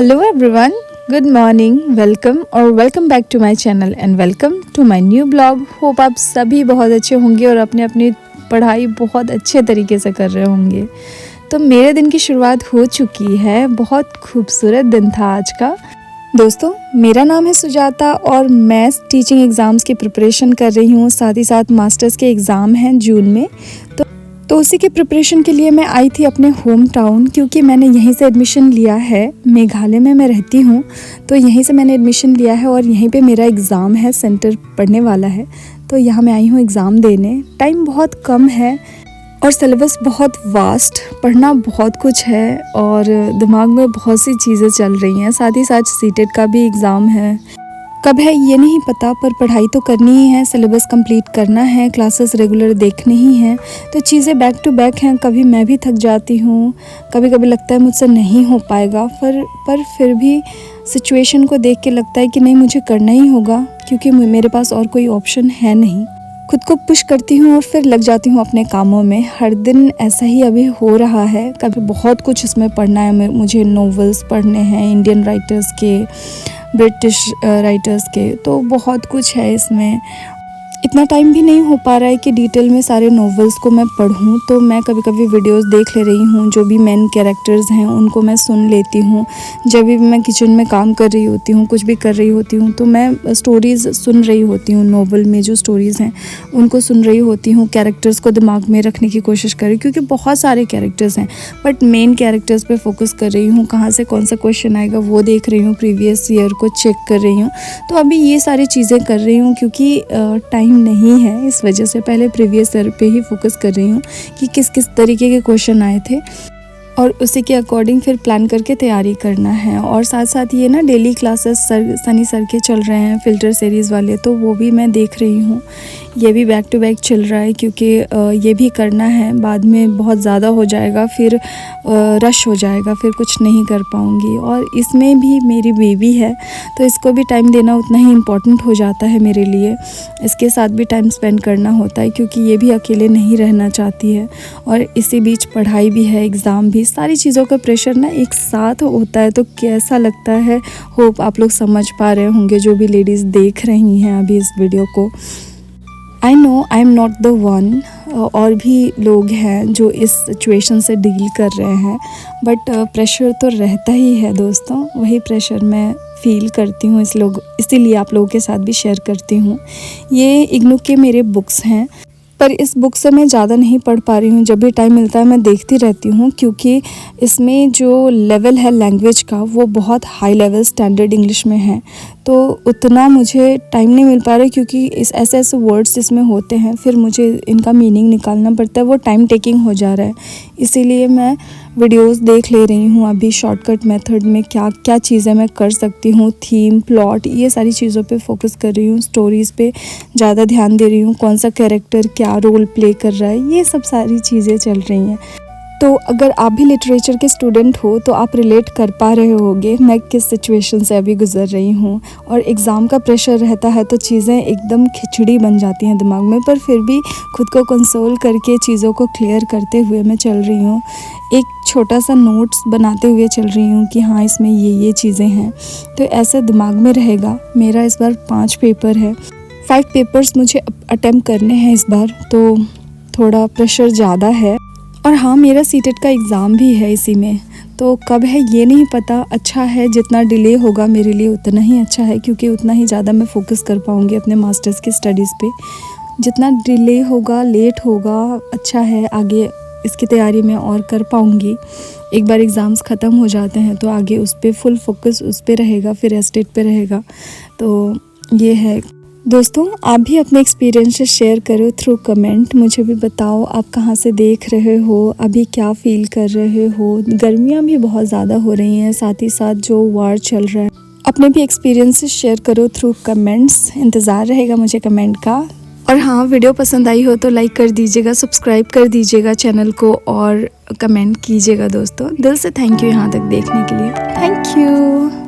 Hello everyone, good morning, welcome back to my channel and welcome to my new blog. Hope आप सभी बहुत अच्छे होंगे और अपनी अपनी पढ़ाई बहुत अच्छे तरीके से कर रहे होंगे। तो मेरे दिन की शुरुआत हो चुकी है। बहुत खूबसूरत दिन था आज का। दोस्तों, मेरा नाम है सुजाता और मैं टीचिंग एग्ज़ाम्स की प्रिपरेशन कर रही हूँ। साथ ही साथ मास्टर्स के एग्ज़ाम हैं जून में, तो उसी के प्रिपरेशन के लिए मैं आई थी अपने होम टाउन, क्योंकि मैंने यहीं से एडमिशन लिया है। मेघालय में मैं रहती हूँ, तो यहीं से मैंने एडमिशन लिया है और यहीं पे मेरा एग्ज़ाम है, सेंटर पढ़ने वाला है। तो यहाँ मैं आई हूँ एग्ज़ाम देने। टाइम बहुत कम है और सिलेबस बहुत वास्ट, पढ़ना बहुत कुछ है और दिमाग में बहुत सी चीज़ें चल रही हैं। साथ ही साथ सीटेट का भी एग्ज़ाम है, कब है ये नहीं पता, पर पढ़ाई तो करनी ही है, सिलेबस कंप्लीट करना है, क्लासेस रेगुलर देखनी ही हैं। तो चीज़ें बैक टू बैक हैं। कभी मैं भी थक जाती हूँ, कभी कभी लगता है मुझसे नहीं हो पाएगा, पर फिर भी सिचुएशन को देख के लगता है कि नहीं, मुझे करना ही होगा, क्योंकि मेरे पास और कोई ऑप्शन है नहीं। खुद को पुश करती हूँ और फिर लग जाती हूँ अपने कामों में। हर दिन ऐसा ही अभी हो रहा है। कभी बहुत कुछ इसमें पढ़ना है, मुझे नॉवेल्स पढ़ने हैं, इंडियन राइटर्स के, ब्रिटिश राइटर्स के, तो बहुत कुछ है इसमें। इतना टाइम भी नहीं हो पा रहा है कि डिटेल में सारे नॉवेल्स को मैं पढ़ूं। तो मैं कभी कभी वीडियोस देख ले रही हूं, जो भी मेन कैरेक्टर्स हैं उनको मैं सुन लेती हूं। जब भी मैं किचन में काम कर रही होती हूं, कुछ भी कर रही होती हूं, तो मैं स्टोरीज़ सुन रही होती हूं। नॉवल में जो स्टोरीज़ हैं उनको सुन रही होती हूँ, कैरेक्टर्स को दिमाग में रखने की कोशिश कर रही हूँ, क्योंकि बहुत सारे कैरेक्टर्स हैं, बट मेन कैरेक्टर्स पर फोकस कर रही हूँ। कहाँ से कौन सा क्वेश्चन आएगा वो देख रही हूँ, प्रीवियस ईयर को चेक कर रही हूँ। तो अभी ये सारी चीज़ें कर रही हूँ, क्योंकि टाइम नहीं है, इस वजह से पहले प्रीवियस ईयर पे ही फोकस कर रही हूँ कि किस किस तरीके के क्वेश्चन आए थे और उसी के अकॉर्डिंग फिर प्लान करके तैयारी करना है। और साथ साथ ये ना डेली क्लासेस सनी सर के चल रहे हैं, फ़िल्टर सीरीज़ वाले, तो वो भी मैं देख रही हूँ। ये भी बैक टू बैक चल रहा है, क्योंकि ये भी करना है। बाद में बहुत ज़्यादा हो जाएगा, फिर रश हो जाएगा, फिर कुछ नहीं कर पाऊँगी। और इसमें भी मेरी बेबी है, तो इसको भी टाइम देना उतना ही इम्पोर्टेंट हो जाता है मेरे लिए। इसके साथ भी टाइम स्पेंड करना होता है, क्योंकि ये भी अकेले नहीं रहना चाहती है। और इसी बीच पढ़ाई भी है, एग्ज़ाम भी, सारी चीज़ों का प्रेशर ना एक साथ होता है। तो कैसा लगता है, होप आप लोग समझ पा रहे होंगे, जो भी लेडीज़ देख रही हैं अभी इस वीडियो को। I know I am not the one, और भी लोग हैं जो इस सिचुएशन से डील कर रहे हैं, बट प्रेशर तो रहता ही है दोस्तों। वही प्रेशर मैं फील करती हूँ, इसीलिए आप लोगों के साथ भी शेयर करती हूँ। ये इग्नू के मेरे बुक्स हैं, पर इस बुक से मैं ज़्यादा नहीं पढ़ पा रही हूँ। जब भी टाइम मिलता है मैं देखती रहती हूँ, क्योंकि इसमें जो लेवल है लैंग्वेज का वो बहुत हाई लेवल स्टैंडर्ड इंग्लिश में है। तो उतना मुझे टाइम नहीं मिल पा रहा, क्योंकि ऐसे ऐसे वर्ड्स इसमें होते हैं, फिर मुझे इनका मीनिंग निकालना पड़ता है, वो टाइम टेकिंग हो जा रहा है। इसीलिए मैं वीडियोस देख ले रही हूँ अभी शॉर्टकट मेथड में, क्या क्या चीज़ें मैं कर सकती हूँ। थीम, प्लॉट, ये सारी चीज़ों पे फोकस कर रही हूँ। स्टोरीज़ पे ज़्यादा ध्यान दे रही हूँ, कौन सा कैरेक्टर क्या रोल प्ले कर रहा है, ये सब सारी चीज़ें चल रही हैं। तो अगर आप भी लिटरेचर के स्टूडेंट हो तो आप रिलेट कर पा रहे होंगे मैं किस सिचुएशन से अभी गुजर रही हूँ। और एग्ज़ाम का प्रेशर रहता है तो चीज़ें एकदम खिचड़ी बन जाती हैं दिमाग में, पर फिर भी खुद को कंसोल करके चीज़ों को क्लियर करते हुए मैं चल रही हूँ। एक छोटा सा नोट्स बनाते हुए चल रही हूँ कि हाँ, इसमें ये चीज़ें हैं, तो ऐसे दिमाग में रहेगा। मेरा इस बार 5 पेपर है, 5 पेपर्स मुझे अटेम्प्ट करने हैं इस बार, तो थोड़ा प्रेशर ज़्यादा है। और हाँ, मेरा सीटेट का एग्ज़ाम भी है इसी में, तो कब है ये नहीं पता। अच्छा है, जितना डिले होगा मेरे लिए उतना ही अच्छा है, क्योंकि उतना ही ज़्यादा मैं फोकस कर पाऊँगी अपने मास्टर्स की स्टडीज़ पे। जितना डिले होगा, लेट होगा, अच्छा है, आगे इसकी तैयारी मैं और कर पाऊँगी। एक बार एग्ज़ाम्स ख़त्म हो जाते हैं तो आगे उस पर फुल फोकस उस पर रहेगा, फिर एस्टेट पे रहेगा। तो ये है दोस्तों, आप भी अपने एक्सपीरियंसेस शेयर करो थ्रू कमेंट। मुझे भी बताओ आप कहाँ से देख रहे हो, अभी क्या फ़ील कर रहे हो। गर्मियाँ भी बहुत ज़्यादा हो रही हैं, साथ ही साथ जो वार चल रहा है। अपने भी एक्सपीरियंसेस शेयर करो थ्रू कमेंट्स, इंतज़ार रहेगा मुझे कमेंट का। और हाँ, वीडियो पसंद आई हो तो लाइक कर दीजिएगा, सब्सक्राइब कर दीजिएगा चैनल को और कमेंट कीजिएगा दोस्तों। दिल से थैंक यू यहाँ तक देखने के लिए। Thank you.